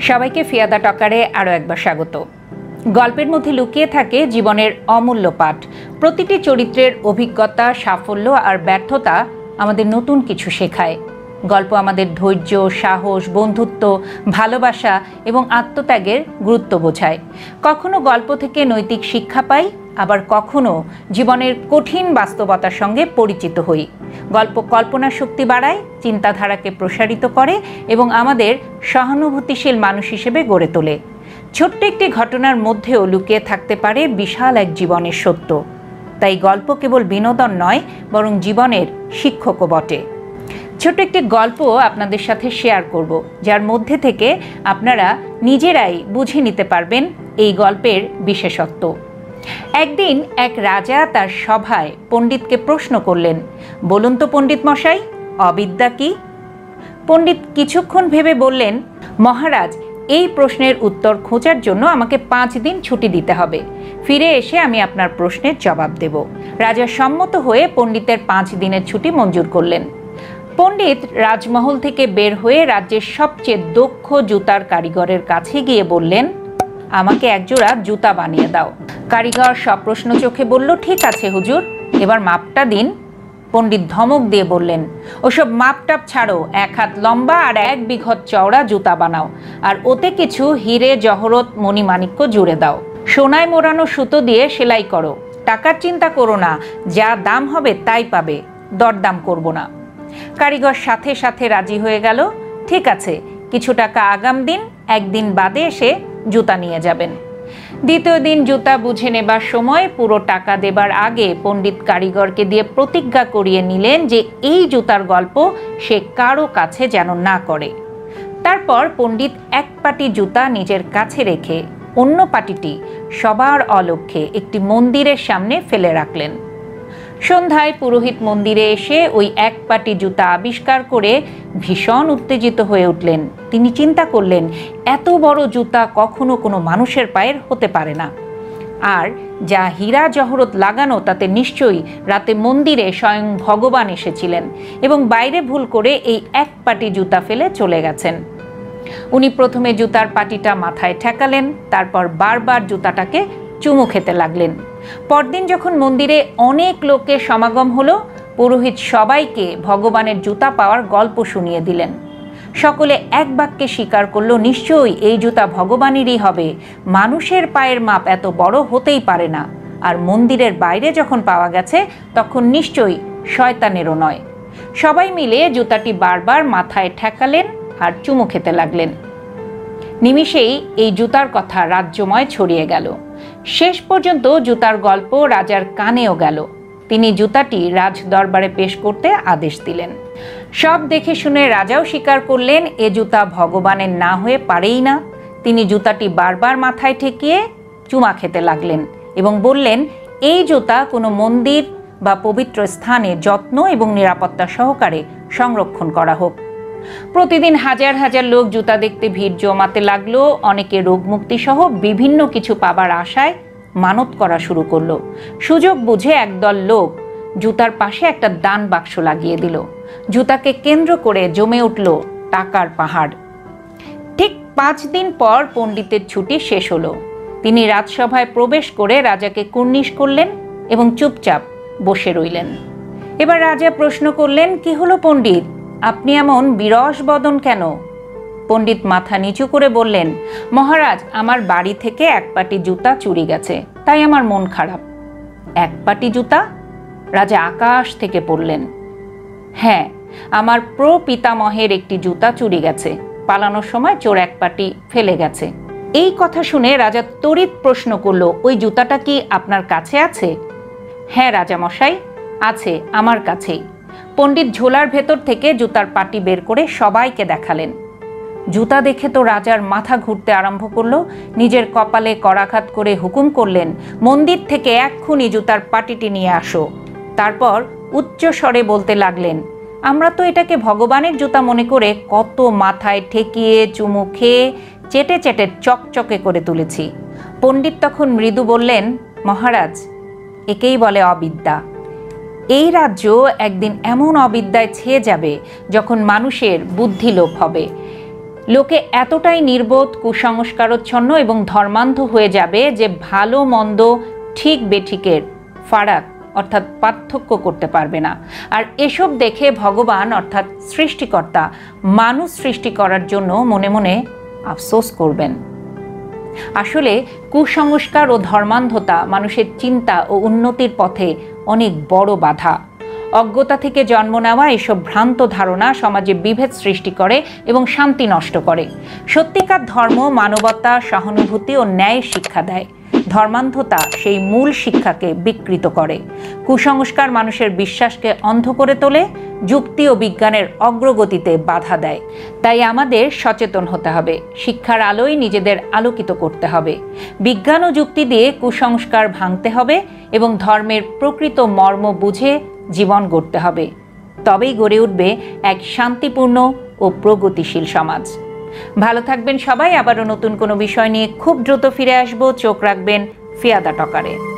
সবাইকে ফিয়াদা টকারে আরও একবার স্বাগত। গল্পের মধ্যে লুকিয়ে থাকে জীবনের অমূল্য পাঠ। প্রতিটি চরিত্রের অভিজ্ঞতা, সাফল্য আর ব্যর্থতা আমাদের নতুন কিছু শেখায়। গল্প আমাদের ধৈর্য, সাহস, বন্ধুত্ব, ভালোবাসা এবং আত্মত্যাগের গুরুত্ব বোঝায়। কখনো গল্প থেকে নৈতিক শিক্ষা পাই, আবার কখনো জীবনের কঠিন বাস্তবতার সঙ্গে পরিচিত হই। গল্প কল্পনা শক্তি বাড়ায়, চিন্তাধারাকে প্রসারিত করে এবং আমাদের সহানুভূতিশীল মানুষ হিসেবে গড়ে তোলে। ছোট্ট একটি ঘটনার মধ্যেও লুকিয়ে থাকতে পারে বিশাল এক জীবনের সত্য। তাই গল্প কেবল বিনোদন নয়, বরং জীবনের শিক্ষকও বটে। ছোট্ট একটি গল্প আপনাদের সাথে শেয়ার করব, যার মধ্যে থেকে আপনারা নিজেরাই বুঝে নিতে পারবেন এই গল্পের বিশেষত্ব। একদিন এক রাজা তার সভায় পণ্ডিতকে প্রশ্ন করলেন, বলুন তো পণ্ডিত মশাই, অবিদ্যা কি? পণ্ডিত কিছুক্ষণ ভেবে বললেন, মহারাজ, এই প্রশ্নের উত্তর খোঁজার জন্য আমাকে 5 দিন ছুটি দিতে হবে। ফিরে এসে আমি আপনার প্রশ্নের জবাব দেব। রাজা সম্মত হয়ে পণ্ডিতের 5 দিনের ছুটি মঞ্জুর করলেন। পণ্ডিত রাজমহল থেকে বের হয়ে রাজ্যের সবচেয়ে দক্ষ জুতার কারিগরের কাছে গিয়ে বললেন, আমাকে একজোড়া জুতা বানিয়ে দাও। কারিগর সপ্রশ্ন চোখে বলল, ঠিক আছে হুজুর, এবার মাপটা দিন। পণ্ডিত ধমক দিয়ে বললেন, ওসব মাপটাপ ছাড়ো, 1 হাত লম্বা আর 1 বিঘত চওড়া জুতা বানাও, আর ওতে কিছু হিরে জহরত মণিমাণিক্য জুড়ে দাও। সোনায় মোড়ানো সুতো দিয়ে সেলাই করো। টাকার চিন্তা করো না, যা দাম হবে তাই পাবে, দরদাম করব না। কারিগর সাথে সাথে রাজি হয়ে গেল। ঠিক আছে, কিছু টাকা আগাম দিন, একদিন বাদে এসে জুতা নিয়ে যাবেন। দ্বিতীয় দিন জুতা বুঝে নেবার সময় পুরো টাকা দেবার আগে পণ্ডিত কারিগরকে দিয়ে প্রতিজ্ঞা করিয়ে নিলেন যে এই জুতার গল্প সে কারো কাছে যেন না করে। তারপর পণ্ডিত এক পাটি জুতা নিজের কাছে রেখে অন্য পাটিটি সবার অলক্ষ্যে একটি মন্দিরের সামনে ফেলে রাখলেন। সন্ধ্যায় পুরোহিত মন্দিরে এসে ওই এক পাটি জুতা আবিষ্কার করে ভীষণ উত্তেজিত হয়ে উঠলেন। তিনি চিন্তা করলেন, এত বড় জুতা কখনো কোনো মানুষের পায়ের হতে পারে না। আর যা হীরা জহরত লাগানো, তাতে নিশ্চয়ই রাতে মন্দিরে স্বয়ং ভগবান এসেছিলেন এবং বাইরে ভুল করে এই এক পাটি জুতা ফেলে চলে গেছেন। উনি প্রথমে জুতার পাটিটা মাথায় ঠেকালেন, তারপর বারবার জুতাটাকে চুমু খেতে লাগলেন। পরদিন যখন মন্দিরে অনেক লোকের সমাগম হলো, পুরোহিত সবাইকে ভগবানের জুতা পাওয়ার গল্প শুনিয়ে দিলেন। সকলে এক বাক্যে স্বীকার করল, নিশ্চয়ই এই জুতা ভগবানেরই হবে, মানুষের পায়ের মাপ এত বড় হতেই পারে না। আর মন্দিরের বাইরে যখন পাওয়া গেছে, তখন নিশ্চয়ই শয়তানেরও নয়। সবাই মিলে জুতাটি বারবার মাথায় ঠেকালেন আর চুমু খেতে লাগলেন। নিমিষেই এই জুতার কথা রাজ্যময় ছড়িয়ে গেল। শেষ পর্যন্ত জুতার গল্প রাজার কানেও গেল। তিনি জুতাটি রাজ দরবারে পেশ করতে আদেশ দিলেন। সব দেখে শুনে রাজাও স্বীকার করলেন, এ জুতা ভগবানের না হয়ে পারেই না। তিনি জুতাটি বারবার মাথায় ঠেকিয়ে চুমা খেতে লাগলেন এবং বললেন, এই জুতা কোনো মন্দির বা পবিত্র স্থানে যত্ন এবং নিরাপত্তা সহকারে সংরক্ষণ করা হোক। প্রতিদিন হাজার হাজার লোক জুতা দেখতে ভিড় জমাতে লাগলো। অনেকে রোগমুক্তি সহ বিভিন্ন কিছু পাবার আশায় মানত করা শুরু করলো। সুযোগ বুঝে একদল লোক জুতার পাশে একটা দান বাক্স লাগিয়ে দিল। জুতাকে কেন্দ্র করে জমে উঠল টাকার পাহাড়। ঠিক 5 দিন পর পণ্ডিতের ছুটি শেষ হলো। তিনি রাজসভায় প্রবেশ করে রাজাকে কুর্নিশ করলেন এবং চুপচাপ বসে রইলেন। এবার রাজা প্রশ্ন করলেন, কি হলো পণ্ডিত, আপনি এমন বিরস বদন কেন? পণ্ডিত মাথা নিচু করে বললেন, মহারাজ, আমার বাড়ি থেকে 1 পাটি জুতা চুরি গেছে, তাই আমার মন খারাপ। 1 পাটি জুতা? রাজা আকাশ থেকে পড়লেন। হ্যাঁ, আমার প্রপিতামহের একটি জুতা চুরি গেছে। পালানোর সময় চোর 1 পাটি ফেলে গেছে। এই কথা শুনে রাজা তড়িৎ প্রশ্ন করল, ওই জুতাটা কি আপনার কাছে আছে? হ্যাঁ রাজা মশাই, আছে, আমার কাছেই। পণ্ডিত ঝোলার ভেতর থেকে জুতার পাটি বের করে সবাইকে দেখালেন। জুতা দেখে তো রাজার মাথা ঘুরতে আরম্ভ করলো। নিজের কপালে করাঘাত করে হুকুম করলেন, মন্দির থেকে এক্ষুনি জুতার পাটিটি নিয়ে আসো। তারপর উচ্চ স্বরে বলতে লাগলেন, আমরা তো এটাকে ভগবানের জুতা মনে করে কত মাথায় ঠেকিয়ে চুমু খেয়ে চেটে চেটে চকচকে করে তুলেছি। পণ্ডিত তখন মৃদু বললেন, মহারাজ, একেই বলে অবিদ্যা। এই রাজ্য একদিন এমন অবিদ্যায় ছেয়ে যাবে যখন মানুষের বুদ্ধি লোপ হবে। লোকে এতটাই নির্বোধ, কুসংস্কারচ্ছন্ন এবং ধর্মান্ধ হয়ে যাবে যে ভালো মন্দ, ঠিক বেঠিকের ফারাক অর্থাৎ পার্থক্য করতে পারবে না। আর এসব দেখে ভগবান অর্থাৎ সৃষ্টিকর্তা মানুষ সৃষ্টি করার জন্য মনে মনে আফসোস করবেন। আসলে কুসংস্কার ও ধর্মান্ধতা মানুষের চিন্তা ও উন্নতির পথে অনেক বড় বাধা। অজ্ঞতা থেকে জন্ম নেওয়া এসব ভ্রান্ত ধারণা সমাজে বিভেদ সৃষ্টি করে এবং শান্তি নষ্ট করে। সত্যিকার ধর্ম মানবতা, সহানুভূতি ও ন্যায় শিক্ষা দেয়। ধর্মান্ধতা সেই মূল শিক্ষাকে বিকৃত করে। কুসংস্কার মানুষের বিশ্বাসকে অন্ধ করে তোলে, যুক্তি ও বিজ্ঞানের অগ্রগতিতে বাধা দেয়। তাই আমাদের সচেতন হতে হবে, শিক্ষার আলোয় নিজেদের আলোকিত করতে হবে, বিজ্ঞান ও যুক্তি দিয়ে কুসংস্কার ভাঙতে হবে এবং ধর্মের প্রকৃত মর্ম বুঝে জীবন গড়তে হবে। তবেই গড়ে উঠবে এক শান্তিপূর্ণ ও প্রগতিশীল সমাজ। ভালো থাকবেন সবাই। আবারও নতুন কোনো বিষয় নিয়ে খুব দ্রুত ফিরে আসবো। চোখ রাখবেন ফিয়াদা টকারে।